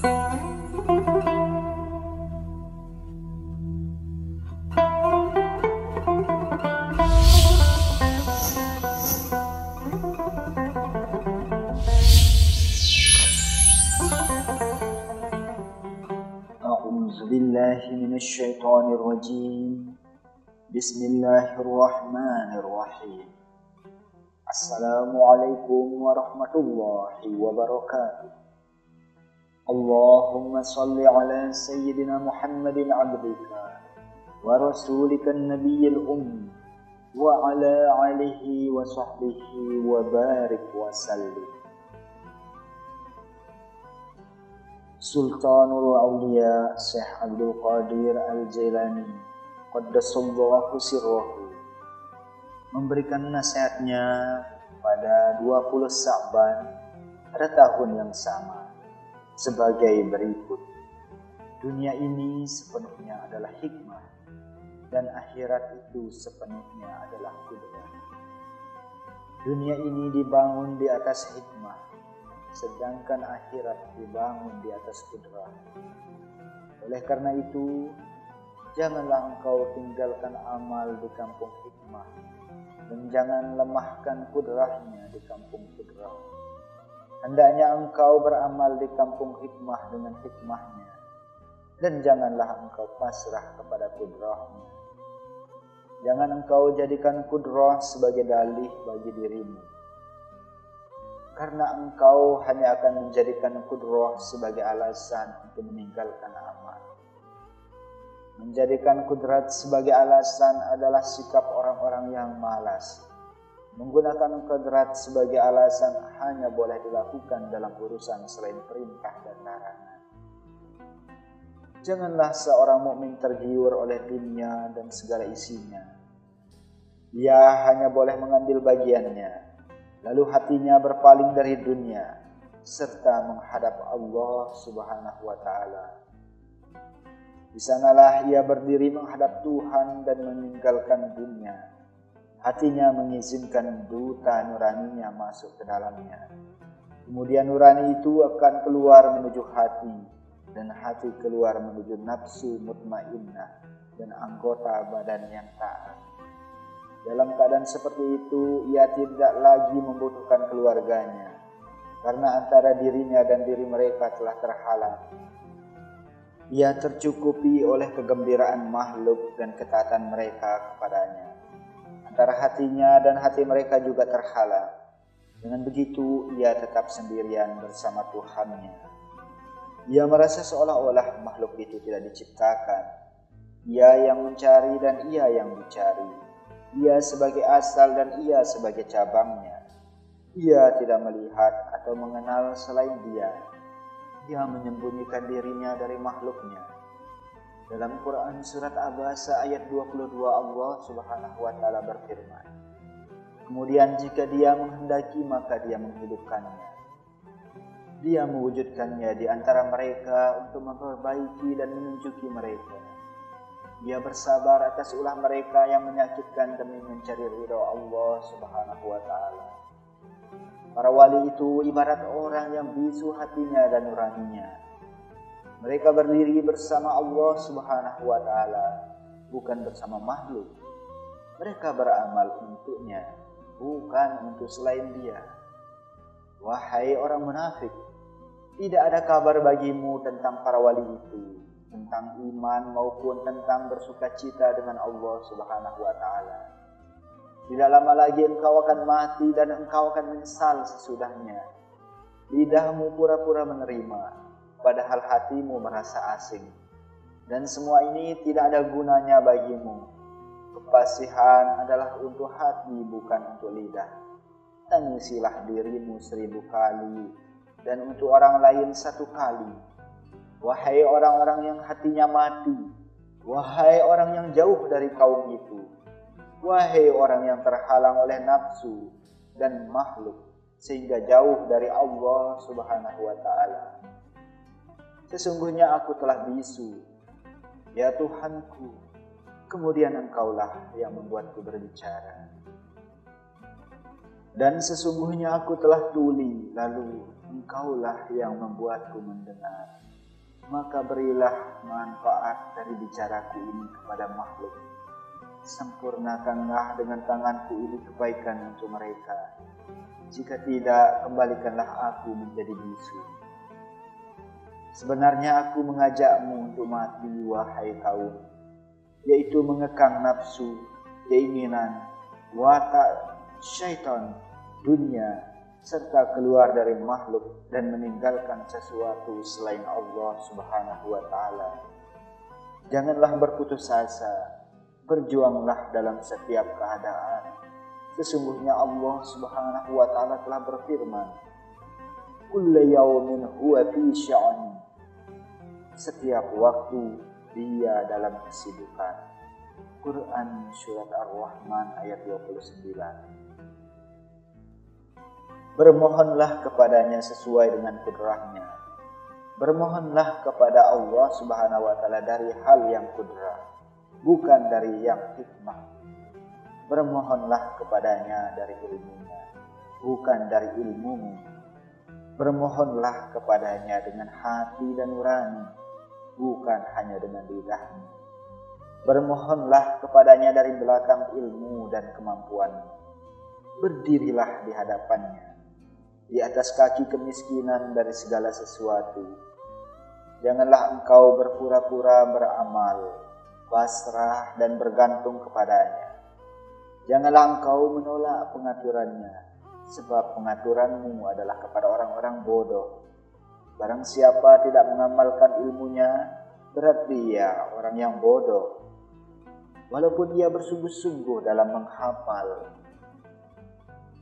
أعوذ بالله من الشيطان الرجيم. بسم الله الرحمن الرحيم. السلام عليكم ورحمة الله وبركاته. اللهم صل على سيدنا محمد عبدك ورسولك النبي الأمي وعلى آله وصحبه وبارك وسلم. Sultanul Aulia Syekh Abdul Qadir Al-Jailani Qaddasallahu sirrahu memberikan nasihatnya pada 20 Sya'ban pada tahun yang sama sebagai berikut. Dunia ini sepenuhnya adalah hikmah dan akhirat itu sepenuhnya adalah kudrah. Dunia ini dibangun di atas hikmah, sedangkan akhirat dibangun di atas kudrah. Oleh karena itu, janganlah engkau tinggalkan amal di kampung hikmah, dan jangan lemahkan kudrahnya di kampung kudrah. Hendaknya engkau beramal di kampung hikmah dengan hikmahnya, dan janganlah engkau pasrah kepada kudrahnya. Jangan engkau jadikan kudrah sebagai dalih bagi dirimu, karena engkau hanya akan menjadikan kudrah sebagai alasan untuk meninggalkan amal. Menjadikan kudrat sebagai alasan adalah sikap orang-orang yang malas. Menggunakan kudrat sebagai alasan hanya boleh dilakukan dalam urusan selain perintah dan larangan. Janganlah seorang mukmin tergiur oleh dunia dan segala isinya. Ia hanya boleh mengambil bagiannya, lalu hatinya berpaling dari dunia serta menghadap Allah Subhanahu wa Ta'ala. Di sanalah ia berdiri menghadap Tuhan dan meninggalkan dunia. Hatinya mengizinkan duta nuraninya masuk ke dalamnya. Kemudian nurani itu akan keluar menuju hati, dan hati keluar menuju nafsu mutmainnah dan anggota badan yang taat. Dalam keadaan seperti itu, ia tidak lagi membutuhkan keluarganya, karena antara dirinya dan diri mereka telah terhalang. Ia tercukupi oleh kegembiraan makhluk dan ketaatan mereka kepadanya. Antara hatinya dan hati mereka juga terhalang. Dengan begitu, ia tetap sendirian bersama Tuhannya. Ia merasa seolah-olah makhluk itu tidak diciptakan. Ia yang mencari dan ia yang dicari. Ia sebagai asal dan ia sebagai cabangnya. Ia tidak melihat atau mengenal selain dia. Ia menyembunyikan dirinya dari makhluknya. Dalam Quran surat Abasa ayat 22 Allah Subhanahu wa Ta'ala berfirman, kemudian jika dia menghendaki maka dia menghidupkannya. Dia mewujudkannya di antara mereka untuk memperbaiki dan menunjuki mereka. Dia bersabar atas ulah mereka yang menyakitkan demi mencari ridha Allah Subhanahu wa Ta'ala. Para wali itu ibarat orang yang bisu hatinya dan nuraninya. Mereka berdiri bersama Allah Subhanahu wa Ta'ala, bukan bersama makhluk. Mereka beramal untuknya, bukan untuk selain dia. Wahai orang munafik, tidak ada kabar bagimu tentang para wali itu, tentang iman maupun tentang bersukacita dengan Allah Subhanahu wa Ta'ala. Tidak lama lagi engkau akan mati dan engkau akan menyesal sesudahnya. Lidahmu pura-pura menerima, padahal hatimu merasa asing. Dan semua ini tidak ada gunanya bagimu. Kefasihan adalah untuk hati, bukan untuk lidah. Tangisilah dirimu 1000 kali, dan untuk orang lain 1 kali. Wahai orang-orang yang hatinya mati, wahai orang yang jauh dari kaum itu, wahai orang yang terhalang oleh nafsu dan makhluk sehingga jauh dari Allah Subhanahu wa Ta'ala. Sesungguhnya aku telah bisu, ya Tuhanku, kemudian engkaulah yang membuatku berbicara. Dan sesungguhnya aku telah tuli, lalu engkaulah yang membuatku mendengar. maka berilah manfaat dari bicaraku ini kepada makhluk. Sempurnakanlah dengan tanganku ini kebaikan untuk mereka. Jika tidak, kembalikanlah aku menjadi bisu. Sebenarnya aku mengajakmu untuk mati, wahai kaum, yaitu mengekang nafsu, keinginan, watak, syaitan, dunia, serta keluar dari makhluk dan meninggalkan sesuatu selain Allah Subhanahu wa Ta'ala. Janganlah berputus asa, berjuanglah dalam setiap keadaan. Sesungguhnya Allah Subhanahu wa Ta'ala telah berfirman, kullu yawmin huwa fi sya'ni. Setiap waktu dia dalam kesibukan. Quran Surat Ar-Rahman ayat 29. Bermohonlah kepadanya sesuai dengan kudrahnya. Bermohonlah kepada Allah Subhanahu wa Ta'ala dari hal yang kudrah, bukan dari yang hikmah. Bermohonlah kepadanya dari ilmunya, bukan dari ilmumu. Bermohonlah kepadanya dengan hati dan nurani, bukan hanya dengan lidahmu. Bermohonlah kepadanya dari belakang ilmu dan kemampuanmu. Berdirilah di hadapannya, di atas kaki kemiskinan dari segala sesuatu. Janganlah engkau berpura-pura beramal, pasrah dan bergantung kepadanya. Janganlah engkau menolak pengaturannya, sebab pengaturanmu adalah kepada orang-orang bodoh. Barang siapa tidak mengamalkan ilmunya, berarti dia orang yang bodoh. Walaupun ia bersungguh-sungguh dalam menghafal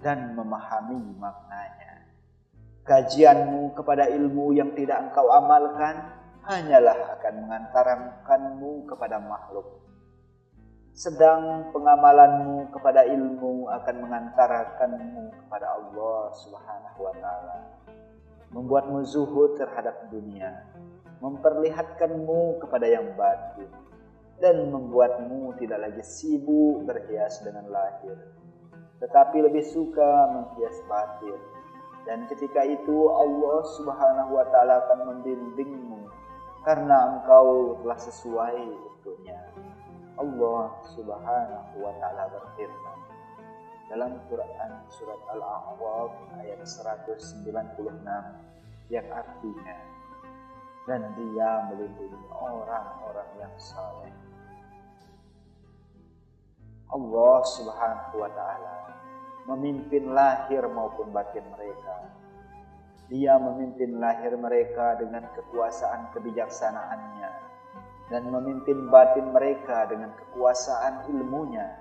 dan memahami maknanya. Kajianmu kepada ilmu yang tidak engkau amalkan hanyalah akan mengantarkanmu kepada makhluk. Sedang pengamalanmu kepada ilmu akan mengantarkanmu kepada Allah Subhanahu wa Ta'ala. Membuatmu zuhud terhadap dunia, memperlihatkanmu kepada yang batin, dan membuatmu tidak lagi sibuk berhias dengan lahir, tetapi lebih suka menghias batin. Dan ketika itu Allah Subhanahu wa Ta'ala akan membimbingmu, karena engkau telah sesuai untuknya. Allah Subhanahu wa Ta'ala berfirman dalam Quran Surat Al-A'raf ayat 196 yang artinya, dan dia melindungi orang-orang yang saleh. Allah Subhanahu wa Ta'ala memimpin lahir maupun batin mereka. Dia memimpin lahir mereka dengan kekuasaan kebijaksanaannya, dan memimpin batin mereka dengan kekuasaan ilmunya.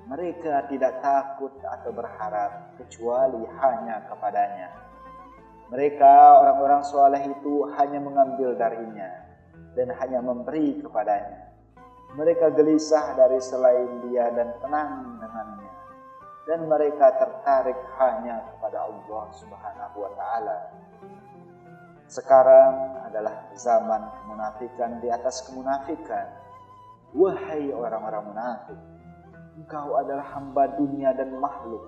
Mereka tidak takut atau berharap kecuali hanya kepadanya. Mereka orang-orang soleh itu hanya mengambil darinya dan hanya memberi kepadanya. Mereka gelisah dari selain dia dan tenang dengannya. Dan mereka tertarik hanya kepada Allah Subhanahu wa Ta'ala. Sekarang adalah zaman kemunafikan di atas kemunafikan. Wahai orang-orang munafik, engkau adalah hamba dunia dan makhluk.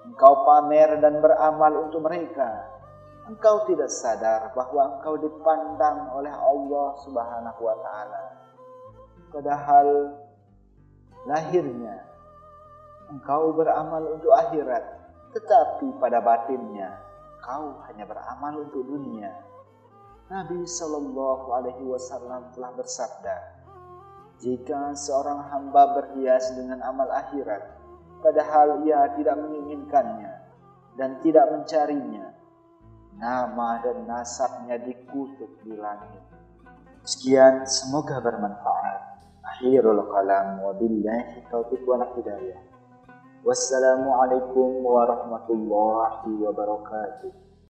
Engkau pamer dan beramal untuk mereka. Engkau tidak sadar bahwa engkau dipandang oleh Allah Subhanahu wa Ta'ala. Padahal lahirnya engkau beramal untuk akhirat, tetapi pada batinnya kau hanya beramal untuk dunia. Nabi Shallallahu Alaihi Wasallam telah bersabda, jika seorang hamba berhias dengan amal akhirat, padahal ia tidak menginginkannya dan tidak mencarinya, nama dan nasabnya dikutuk di langit. Sekian, semoga bermanfaat. Akhirul kalam, wabillahi taufiq wal hidayah. Wassalamualaikum warahmatullahi wabarakatuh.